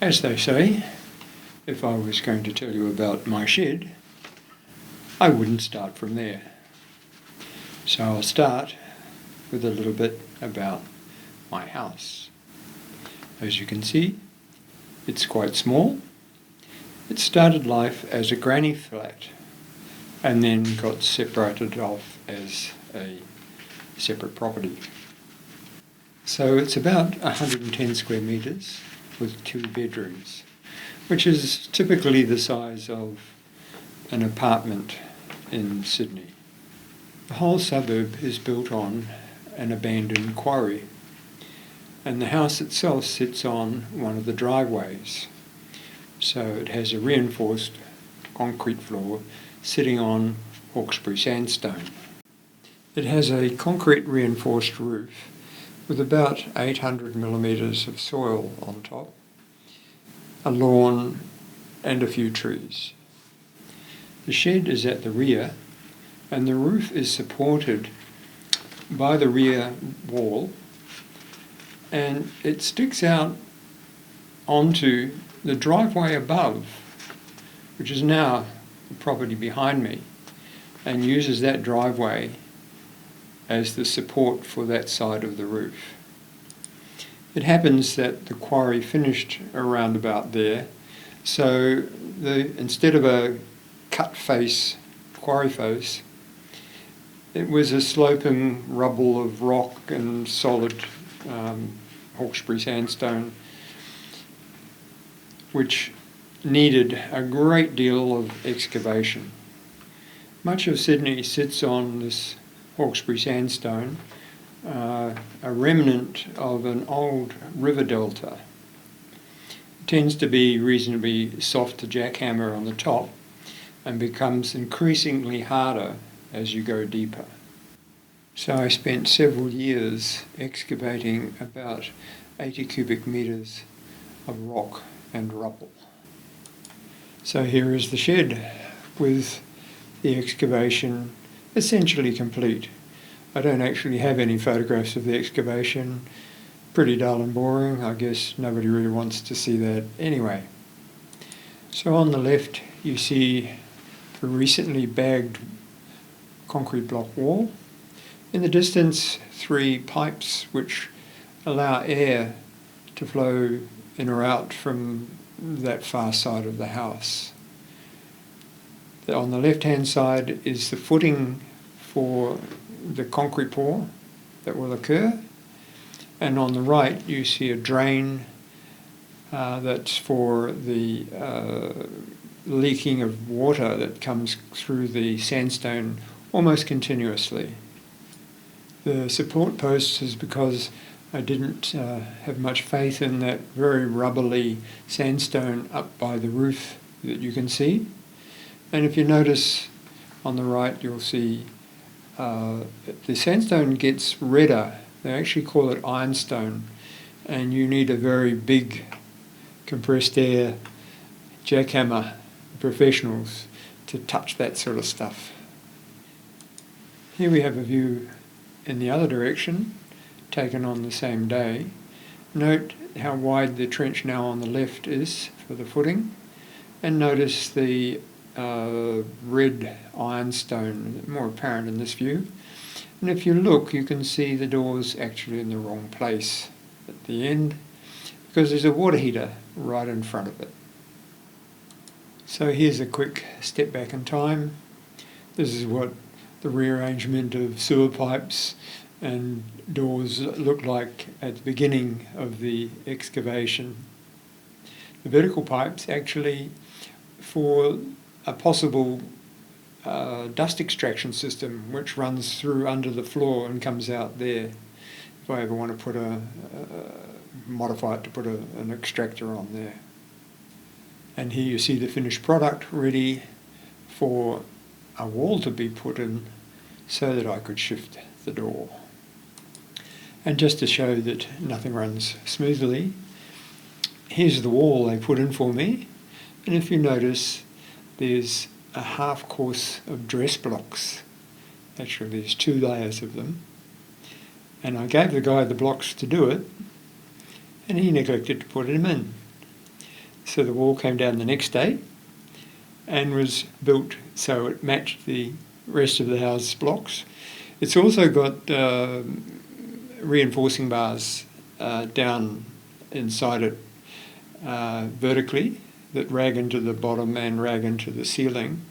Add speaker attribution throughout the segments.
Speaker 1: As they say, if I was going to tell you about my shed, I wouldn't start from there. So I'll start with a little bit about my house. As you can see, it's quite small. It started life as a granny flat and then got separated off as a separate property. So it's about 110 square metres with 2 bedrooms, which is typically the size of an apartment in Sydney. The whole suburb is built on an abandoned quarry, and the house itself sits on one of the driveways. So it has a reinforced concrete floor sitting on Hawkesbury sandstone. It has a concrete reinforced roof with about 800 millimetres of soil on top, a lawn and a few trees. The shed is at the rear and the roof is supported by the rear wall, and it sticks out onto the driveway above, which is now the property behind me, and uses that driveway as the support for that side of the roof. It happens that the quarry finished around about there, so instead of a cut face, quarry face, it was a sloping rubble of rock and solid Hawkesbury sandstone, which needed a great deal of excavation. Much of Sydney sits on this Hawkesbury sandstone, a remnant of an old river delta. It tends to be reasonably soft to jackhammer on the top and becomes increasingly harder as you go deeper. So I spent several years excavating about 80 cubic metres of rock and rubble. So here is the shed with the excavation essentially complete. I don't actually have any photographs of the excavation. Pretty dull and boring. I guess nobody really wants to see that anyway. So on the left you see the recently bagged concrete block wall. In the distance, 3 pipes which allow air to flow in or out from that far side of the house. On the left-hand side is the footing for the concrete pour that will occur, and on the right you see a drain that's for the leaking of water that comes through the sandstone almost continuously. The support posts is because I didn't have much faith in that very rubbly sandstone up by the roof that you can see. And if you notice on the right, you'll see the sandstone gets redder. They actually call it ironstone, and you need a very big compressed air jackhammer professionals to touch that sort of stuff. Here we have a view in the other direction, taken on the same day. Note how wide the trench now on the left is for the footing, and notice the red ironstone, more apparent in this view. And if you look, you can see the door's actually in the wrong place at the end, because there's a water heater right in front of it. So here's a quick step back in time. This is what the rearrangement of sewer pipes and doors looked like at the beginning of the excavation. The vertical pipes actually for a possible dust extraction system which runs through under the floor and comes out there if I ever want to put modify it to put an extractor on there. And here you see the finished product ready for a wall to be put in so that I could shift the door. And just to show that nothing runs smoothly, here's the wall they put in for me, and if you notice there's a half course of dress blocks. Actually there's 2 layers of them, and I gave the guy the blocks to do it and he neglected to put them in. So the wall came down the next day and was built so it matched the rest of the house blocks. It's also got reinforcing bars down inside it vertically that rag into the bottom and rag into the ceiling.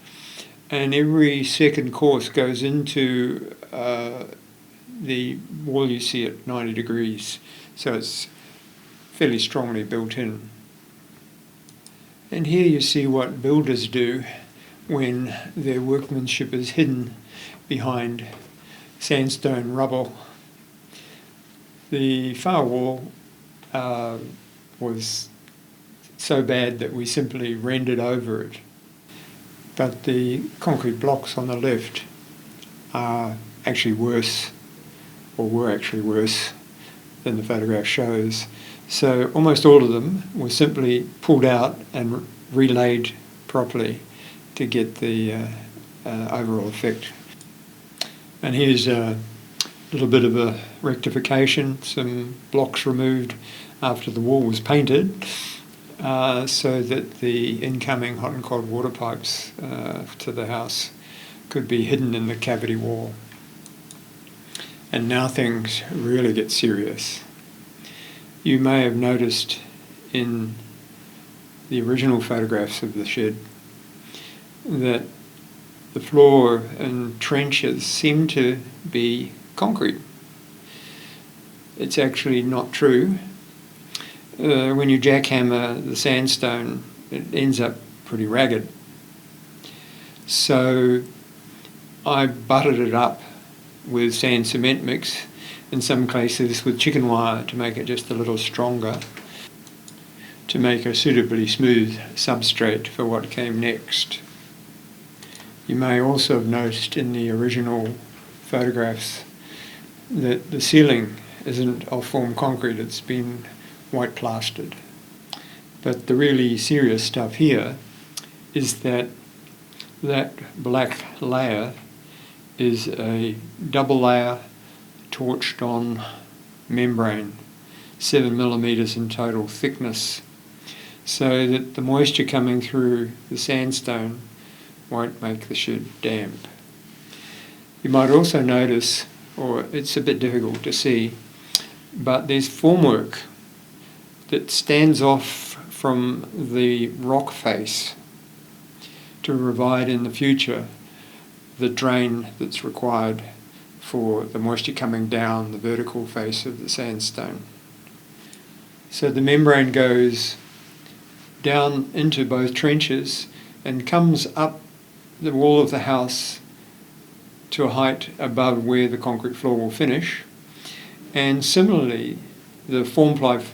Speaker 1: And every second course goes into the wall you see at 90 degrees. So it's fairly strongly built in. And here you see what builders do when their workmanship is hidden behind sandstone rubble. The far wall was so bad that we simply rendered over it. But the concrete blocks on the left are actually worse, or were actually worse than the photograph shows. So almost all of them were simply pulled out and relaid properly to get the overall effect. And here's a little bit of a rectification, some blocks removed after the wall was painted so that the incoming hot and cold water pipes to the house could be hidden in the cavity wall. And now things really get serious. You may have noticed in the original photographs of the shed that the floor and trenches seem to be concrete. It's actually not true. When you jackhammer the sandstone, it ends up pretty ragged. So I buttered it up with sand cement mix, in some cases with chicken wire to make it just a little stronger, to make a suitably smooth substrate for what came next. You may also have noticed in the original photographs that the ceiling isn't of form concrete, it's been white plastered. But the really serious stuff here is that black layer is a double layer torched on membrane, 7 millimeters in total thickness, so that the moisture coming through the sandstone won't make the shed damp. You might also notice, or it's a bit difficult to see, but there's formwork that stands off from the rock face to provide in the future the drain that's required for the moisture coming down the vertical face of the sandstone. So the membrane goes down into both trenches and comes up the wall of the house to a height above where the concrete floor will finish. And similarly, the formwork,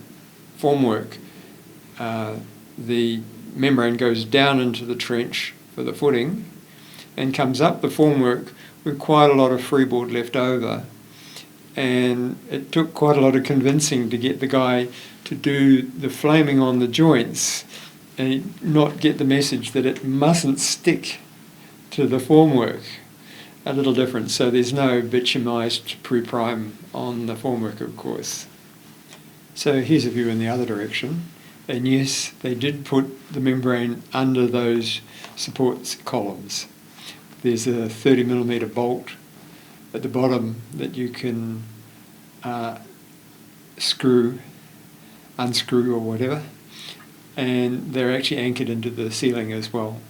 Speaker 1: the membrane goes down into the trench for the footing and comes up the formwork with quite a lot of freeboard left over. And it took quite a lot of convincing to get the guy to do the flaming on the joints and not get the message that it mustn't stick to the formwork. A little different, so there's no bitumized pre-prime on the formwork, of course. So here's a view in the other direction, and yes, they did put the membrane under those support columns. There's a 30 millimeter bolt at the bottom that you can unscrew or whatever, and they're actually anchored into the ceiling as well.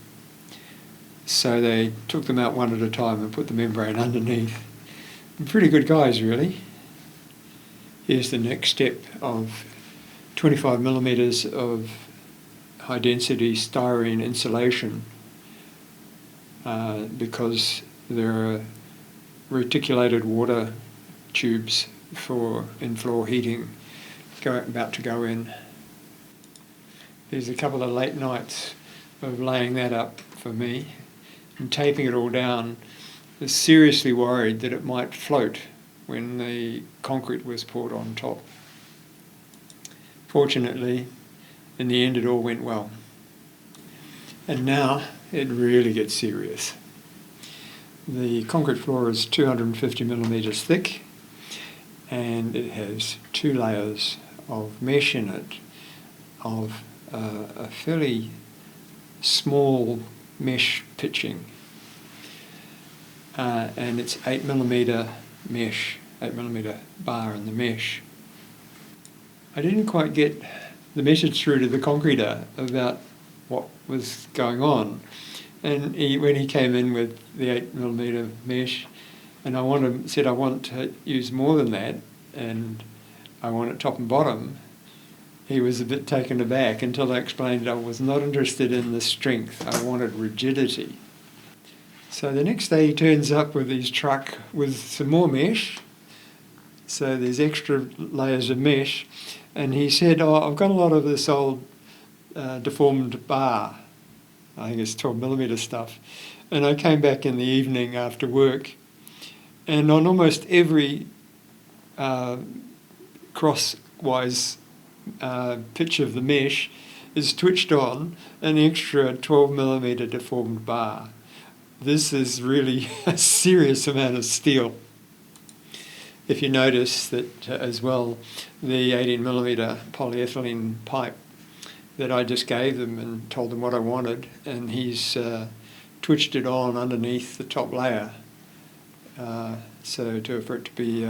Speaker 1: So they took them out one at a time and put the membrane underneath. Pretty good guys, really. Here's the next step of 25 millimeters of high density styrene insulation because there are reticulated water tubes for in-floor heating about to go in. There's a couple of late nights of laying that up for me and taping it all down. I was seriously worried that it might float when the concrete was poured on top. Fortunately, in the end it all went well. And now it really gets serious. The concrete floor is 250 millimeters thick and it has 2 layers of mesh in it of a fairly small mesh pitching, and it's 8mm mesh, 8mm bar in the mesh. I didn't quite get the message through to the concreter about what was going on, and when he came in with the 8mm mesh, and said I want to use more than that, and I want it top and bottom, he was a bit taken aback until I explained I was not interested in the strength, I wanted rigidity. So the next day he turns up with his truck with some more mesh, so there's extra layers of mesh, and he said, I've got a lot of this old deformed bar, I think it's 12mm stuff, and I came back in the evening after work, and on almost every crosswise pitch of the mesh is twitched on an extra 12mm deformed bar. This is really a serious amount of steel. If you notice that as well, the 18mm polyethylene pipe that I just gave them and told them what I wanted, and he's twitched it on underneath the top layer, for it to be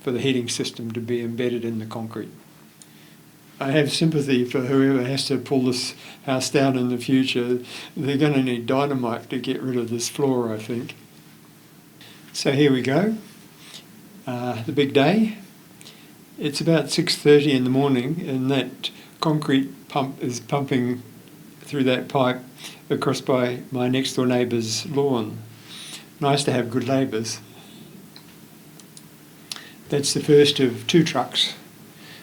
Speaker 1: for the heating system to be embedded in the concrete. I have sympathy for whoever has to pull this house down in the future. They're going to need dynamite to get rid of this floor, I think. So here we go, the big day. It's about 6:30 in the morning, and that concrete pump is pumping through that pipe across by my next door neighbour's lawn. Nice to have good neighbours. That's the first of 2 trucks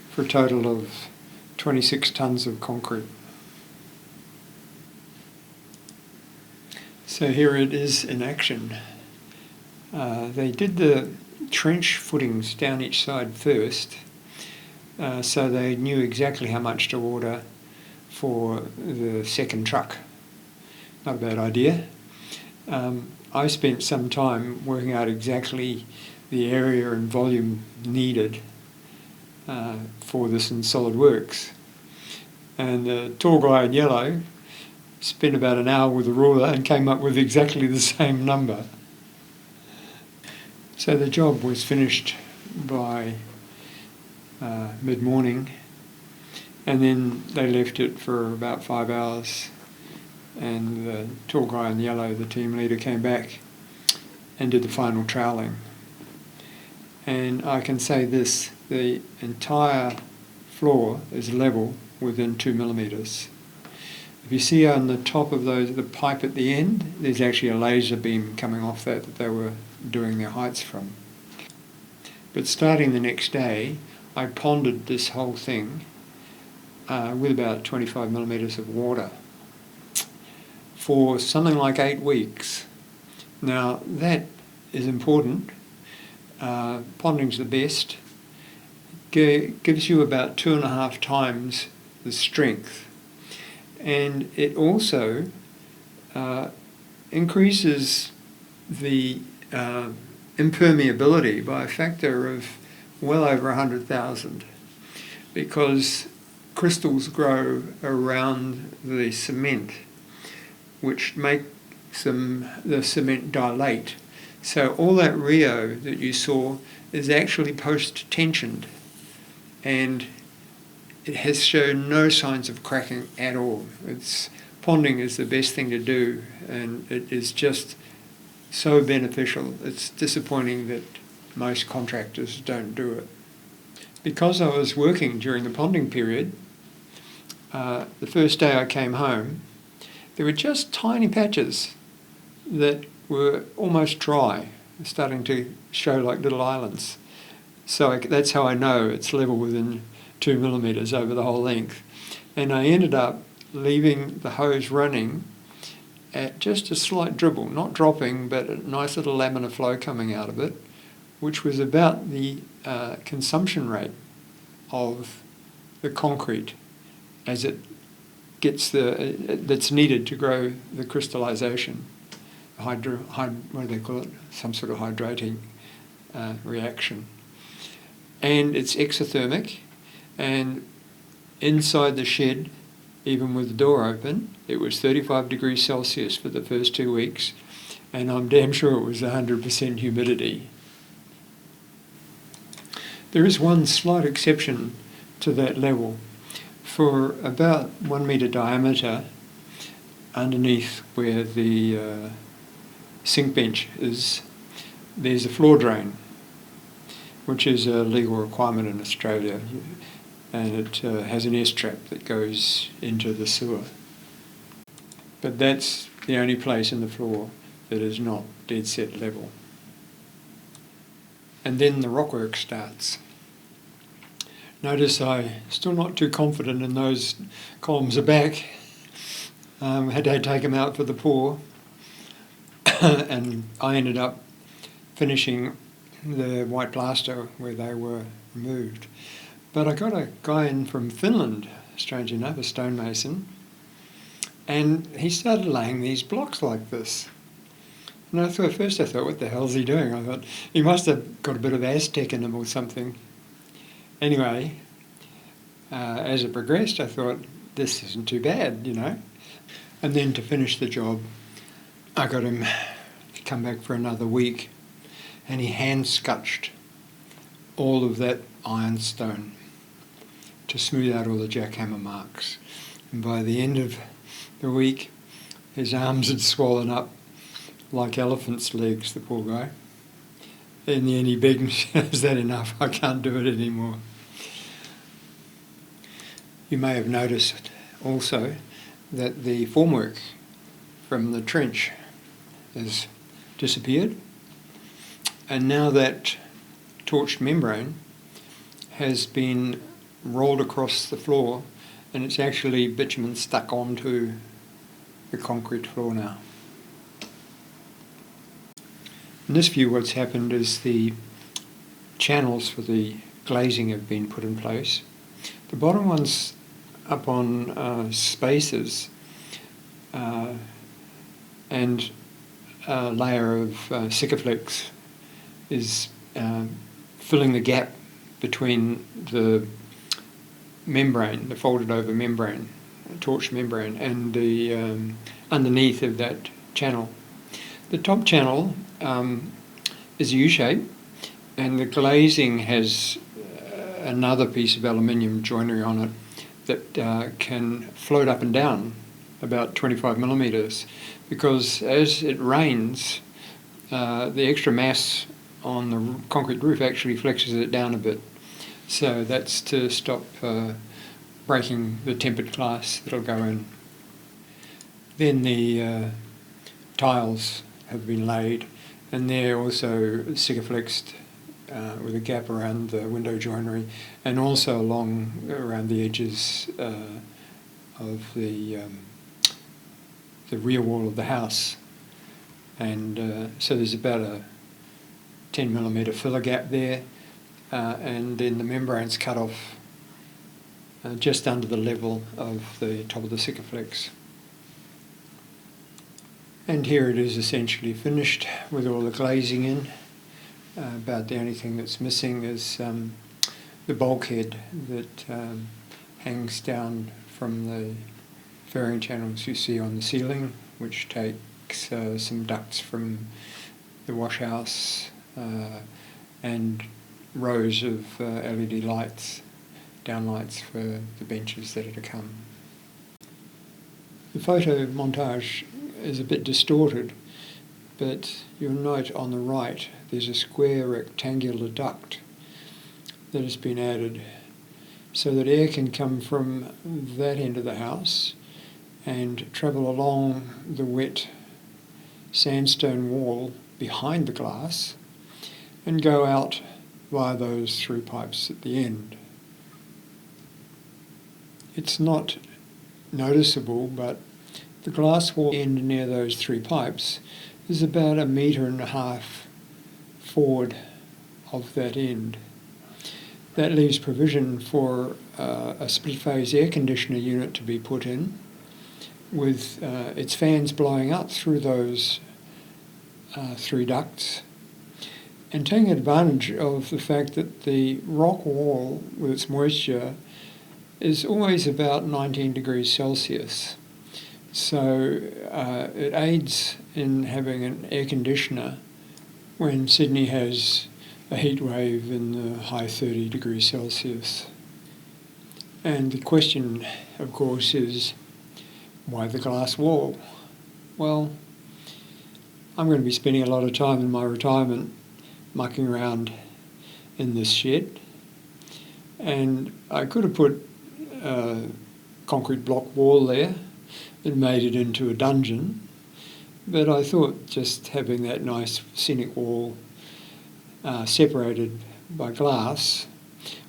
Speaker 1: for a total of 26 tonnes of concrete. So here it is in action. They did the trench footings down each side first, so they knew exactly how much to order for the second truck. Not a bad idea. I spent some time working out exactly the area and volume needed for this in SolidWorks. And the tall guy in yellow spent about an hour with a ruler and came up with exactly the same number. So the job was finished by mid-morning, and then they left it for about 5 hours, and the tall guy in yellow, the team leader, came back and did the final troweling. And I can say this, the entire floor is level within 2mm. If you see on the top of the pipe at the end, there's actually a laser beam coming off that they were doing their heights from. But starting the next day, I ponded this whole thing with about 25mm of water for something like 8 weeks. Now that is important. Ponding's the best. Gives you about 2.5 times the strength, and it also increases the impermeability by a factor of well over 100,000, because crystals grow around the cement, which make the cement dilate. So all that Rio that you saw is actually post-tensioned, and it has shown no signs of cracking at all. Ponding is the best thing to do, and it is just so beneficial. It's disappointing that most contractors don't do it. Because I was working during the ponding period, the first day I came home, there were just tiny patches that were almost dry, starting to show like little islands. So that's how I know it's level within 2mm over the whole length. And I ended up leaving the hose running at just a slight dribble, not dropping, but a nice little laminar flow coming out of it, which was about the consumption rate of the concrete as it gets that's needed to grow the crystallization. What do they call it? Some sort of hydrating reaction. And it's exothermic, and inside the shed even with the door open. It was 35 degrees Celsius for the first 2 weeks, and I'm damn sure it was 100% humidity. There is one slight exception to that level. For about 1 metre diameter, underneath where the sink bench is, there's a floor drain, which is a legal requirement in Australia, and it has an S-trap that goes into the sewer. But that's the only place in the floor that is not dead set level. And then the rockwork starts. Notice I'm still not too confident in those columns are back. Had to take them out for the pour, and I ended up finishing the white plaster where they were removed. But I got a guy in from Finland, strange enough, a stonemason, and he started laying these blocks like this. And at first I thought, what the hell's he doing? I thought, he must have got a bit of Aztec in him or something. Anyway, as it progressed, I thought, this isn't too bad, you know. And then to finish the job, I got him to come back for another week, and he hand-scutched all of that ironstone to smooth out all the jackhammer marks. And by the end of the week, his arms had swollen up like elephant's legs, the poor guy. In the end, he begged me, is that enough? I can't do it anymore. You may have noticed also that the formwork from the trench has disappeared, and now that torched membrane has been rolled across the floor, and it's actually bitumen stuck onto the concrete floor now. In this view, what's happened is the channels for the glazing have been put in place. The bottom one's up on spacers, and a layer of Sikaflex is filling the gap between the membrane, the folded over membrane, torch membrane, and the underneath of that channel. The top channel is U-shape, and the glazing has another piece of aluminium joinery on it that can float up and down about 25 millimetres, because as it rains, the extra mass on the concrete roof actually flexes it down a bit. So that's to stop breaking the tempered glass that'll go in. Then the tiles have been laid, and they're also Sikaflexed with a gap around the window joinery, and also along around the edges of the rear wall of the house. And so there's about a 10 millimetre filler gap there, and then the membrane's cut off just under the level of the top of the Sikaflex. And here it is essentially finished with all the glazing in. About the only thing that's missing is the bulkhead that hangs down from the fairing channels you see on the ceiling, which takes some ducts from the wash house and rows of LED lights, downlights for the benches that are to come. The photo montage is a bit distorted, but you'll note on the right there's a square rectangular duct that has been added so that air can come from that end of the house and travel along the wet sandstone wall behind the glass and go out via those through pipes at the end. It's not noticeable, but the glass wall end near those three pipes is about 1.5 meters forward of that end. That leaves provision for a split-phase air conditioner unit to be put in, with its fans blowing up through those three ducts, and taking advantage of the fact that the rock wall with its moisture is always about 19 degrees Celsius. So it aids in having an air conditioner when Sydney has a heat wave in the high 30 degrees Celsius. And the question, of course, is why the glass wall? Well, I'm going to be spending a lot of time in my retirement mucking around in this shed, and I could have put a concrete block wall there and made it into a dungeon, but I thought just having that nice scenic wall separated by glass,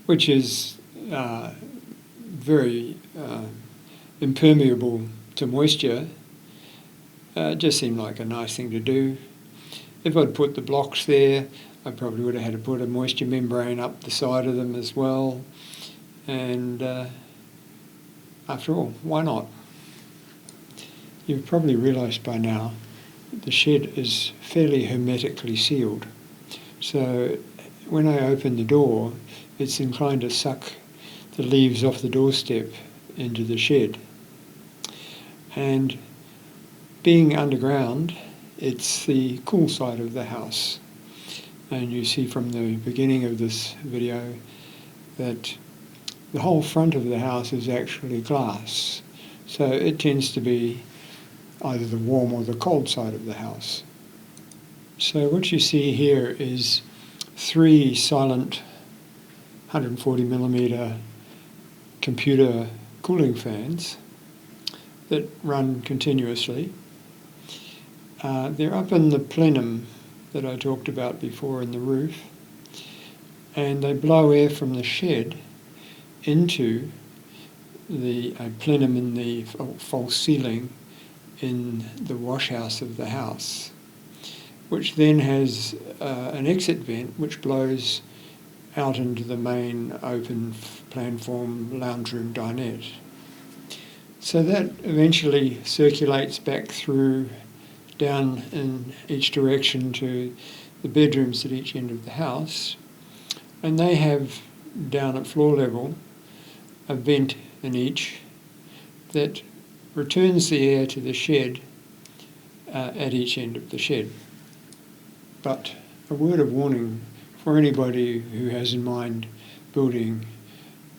Speaker 1: which is very impermeable to moisture, just seemed like a nice thing to do. If I'd put the blocks there, I probably would have had to put a moisture membrane up the side of them as well. And after all, why not? You've probably realised by now that the shed is fairly hermetically sealed. So when I open the door, it's inclined to suck the leaves off the doorstep into the shed. And being underground, it's the cool side of the house. And you see from the beginning of this video that the whole front of the house is actually glass. So it tends to be either the warm or the cold side of the house. So what you see here is 3 silent 140mm computer cooling fans that run continuously. They're up in the plenum that I talked about before in the roof, and they blow air from the shed into the plenum in the false ceiling in the wash house of the house, which then has an exit vent which blows out into the main open planform lounge room dinette. So that eventually circulates back through down in each direction to the bedrooms at each end of the house, and they have down at floor level a vent in each that returns the air to the shed at each end of the shed. But a word of warning for anybody who has in mind building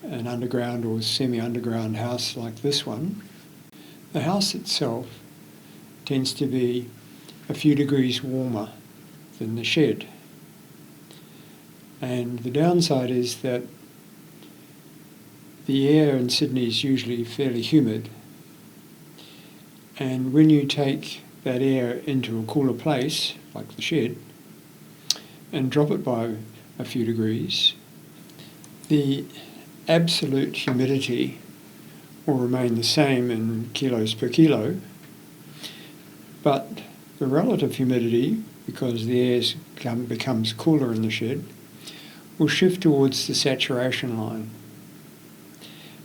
Speaker 1: an underground or semi-underground house like this one, the house itself tends to be a few degrees warmer than the shed. And the downside is that the air in Sydney is usually fairly humid, and when you take that air into a cooler place, like the shed, and drop it by a few degrees, the absolute humidity will remain the same in kilos per kilo, but the relative humidity, because the air becomes cooler in the shed, will shift towards the saturation line.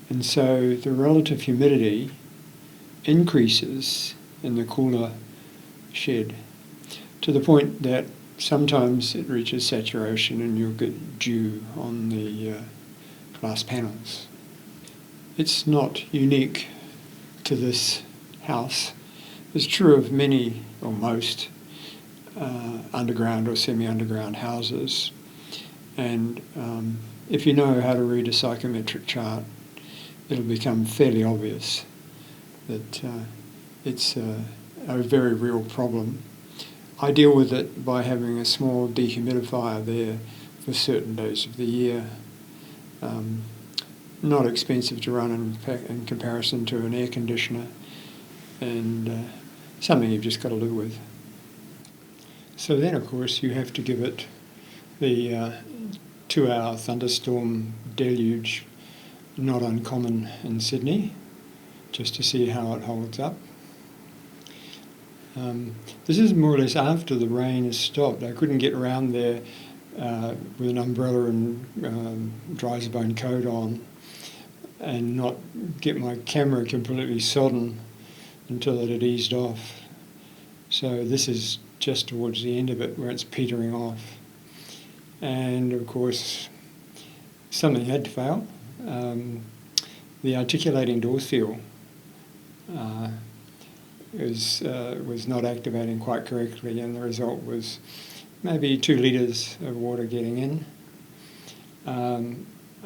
Speaker 1: And so the relative humidity increases in the cooler shed to the point that sometimes it reaches saturation and you'll get dew on the glass panels. It's not unique to this house. It's true of many or most underground or semi-underground houses. And if you know how to read a psychometric chart, it'll become fairly obvious that it's a very real problem. I deal with it by having a small dehumidifier there for certain days of the year. Not expensive to run in comparison to an air conditioner, and something you've just got to live with. So then, of course, you have to give it the 2-hour thunderstorm deluge, not uncommon in Sydney, just to see how it holds up. This is more or less after the rain has stopped. I couldn't get around there with an umbrella and dry-as-a-bone coat on and not get my camera completely sodden until it had eased off. So this is just towards the end of it where it's petering off. And of course, something had to fail. the articulating door seal was not activating quite correctly, and the result was maybe 2 litres of water getting in.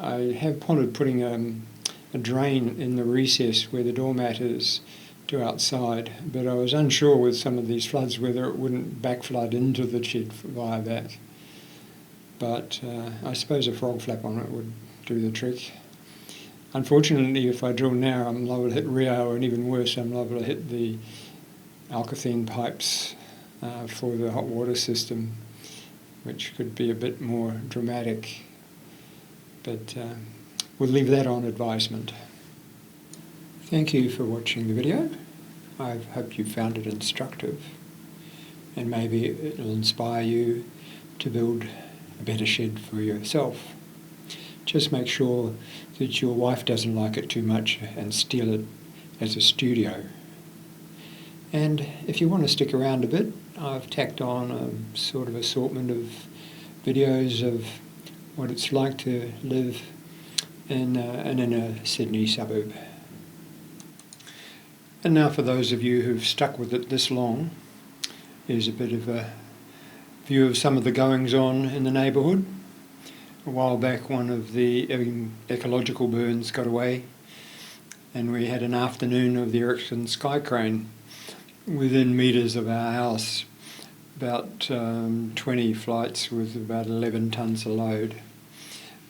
Speaker 1: I have pondered putting a drain in the recess where the doormat is to outside, but I was unsure with some of these floods whether it wouldn't backflood into the shed via that. But I suppose a frog flap on it would do the trick. Unfortunately, if I drill now, I'm liable to hit Rio, and even worse, I'm liable to hit the Alcathene pipes for the hot water system, which could be a bit more dramatic. But we'll leave that on advisement. Thank you for watching the video. I hope you found it instructive, and maybe it'll inspire you to build a better shed for yourself. Just make sure that your wife doesn't like it too much and steal it as a studio. And if you want to stick around a bit, I've tacked on a sort of assortment of videos of what it's like to live in an inner Sydney suburb. And now for those of you who've stuck with it this long, here's a bit of a view of some of the goings-on in the neighbourhood. A while back, one of the ecological burns got away, and we had an afternoon of the Ericsson Sky Crane within metres of our house, about 20 flights with about 11 tonnes of load.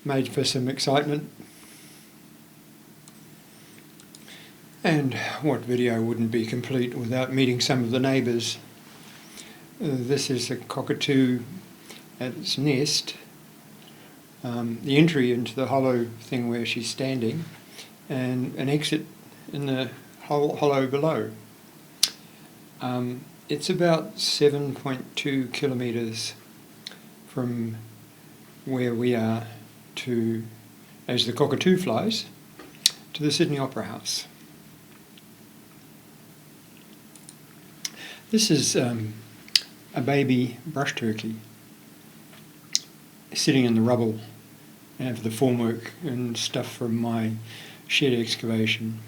Speaker 1: Made for some excitement. And what video wouldn't be complete without meeting some of the neighbours? This is a cockatoo at its nest. The entry into the hollow thing where she's standing, and an exit in the hollow below. It's about 7.2 kilometres from where we are to, as the cockatoo flies, to the Sydney Opera House. This is a baby brush turkey sitting in the rubble of the formwork and stuff from my shed excavation.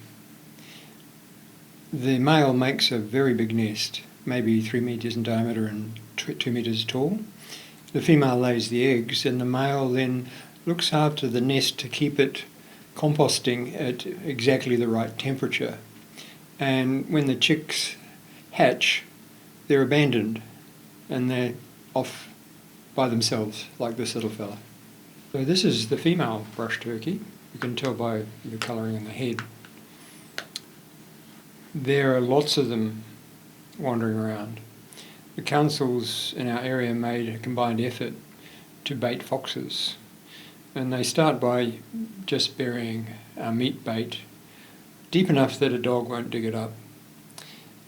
Speaker 1: The male makes a very big nest, maybe 3 metres in diameter and 2 metres tall. The female lays the eggs, and the male then looks after the nest to keep it composting at exactly the right temperature. And when the chicks hatch, they're abandoned and they're off by themselves, like this little fella. So this is the female brush turkey. You can tell by the colouring in the head. There are lots of them wandering around. The councils in our area made a combined effort to bait foxes, and they start by just burying our meat bait deep enough that a dog won't dig it up.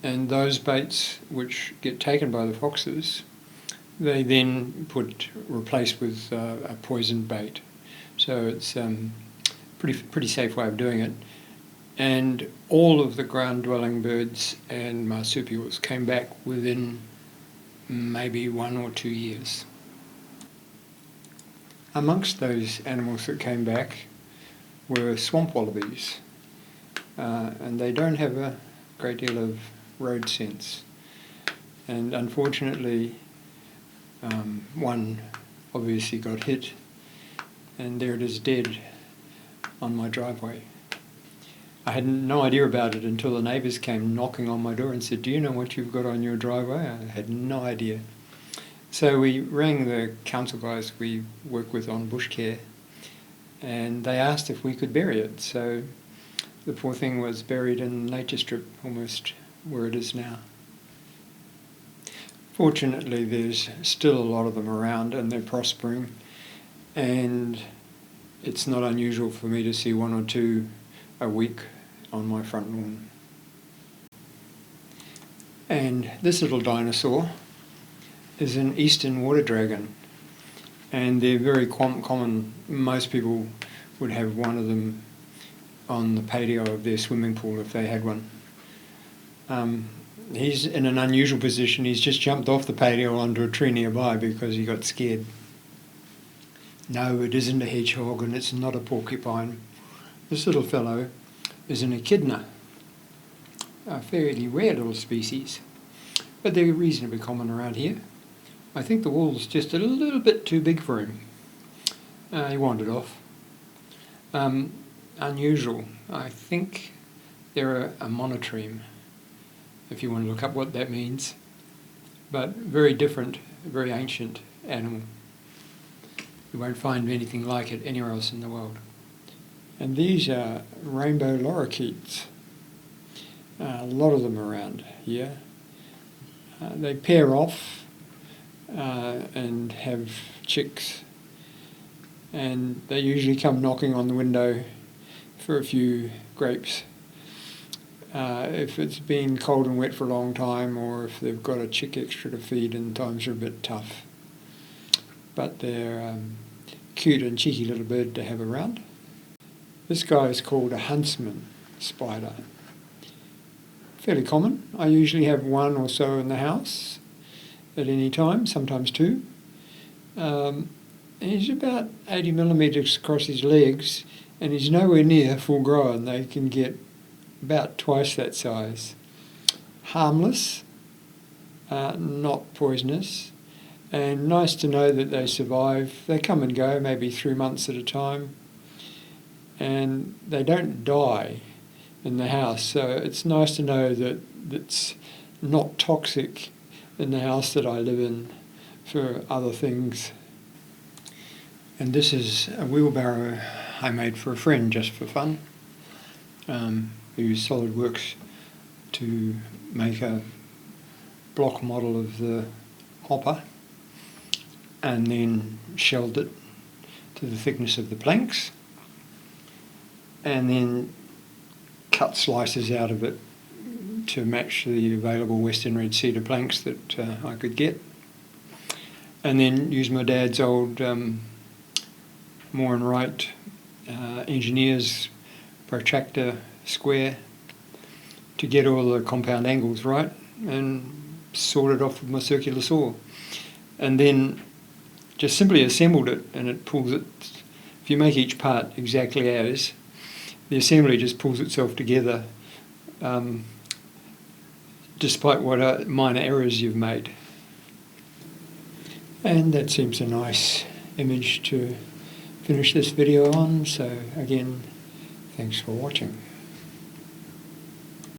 Speaker 1: And those baits which get taken by the foxes, they then replace with a poisoned bait. So it's pretty safe way of doing it. And all of the ground-dwelling birds and marsupials came back within maybe 1 or 2 years. Amongst those animals that came back were swamp wallabies, and they don't have a great deal of road sense. And unfortunately, one obviously got hit, and there it is dead on my driveway. I had no idea about it until the neighbours came knocking on my door and said, "Do you know what you've got on your driveway?" I had no idea. So we rang the council guys we work with on bush care, and they asked if we could bury it. So the poor thing was buried in nature strip, almost where it is now. Fortunately, there's still a lot of them around and they're prospering, and it's not unusual for me to see 1 or 2 a week on my front lawn. And this little dinosaur is an eastern water dragon, and they're very common. Most people would have one of them on the patio of their swimming pool if they had one. He's in an unusual position. He's just jumped off the patio onto a tree nearby because he got scared. No, it isn't a hedgehog and it's not a porcupine. This little fellow is an echidna, a fairly rare little species, but they're reasonably common around here. I think the wool's just a little bit too big for him. He wandered off. Unusual. I think they're a monotreme, if you want to look up what that means. But very different, very ancient animal. You won't find anything like it anywhere else in the world. And these are rainbow lorikeets. A lot of them around here. They pair off and have chicks, and they usually come knocking on the window for a few grapes. If it's been cold and wet for a long time, or if they've got a chick extra to feed and times are a bit tough. But they're cute and cheeky little bird to have around. This guy is called a huntsman spider. Fairly common. I usually have one or so in the house at any time, sometimes two. He's about 80 millimetres across his legs, and he's nowhere near full grown. They can get about twice that size. Harmless, not poisonous, and nice to know that they survive. They come and go, maybe 3 months at a time, and they don't die in the house, so it's nice to know that it's not toxic in the house that I live in for other things. And this is a wheelbarrow I made for a friend just for fun. I used SolidWorks to make a block model of the hopper and then shelled it to the thickness of the planks and then cut slices out of it to match the available Western Red Cedar planks that I could get, and then used my dad's old Moore and Wright engineer's protractor square to get all the compound angles right, and sawed it off with my circular saw, and then just simply assembled it, and it pulls it. If you make each part exactly as, the assembly just pulls itself together, despite what minor errors you've made. And that seems a nice image to finish this video on, so again, thanks for watching.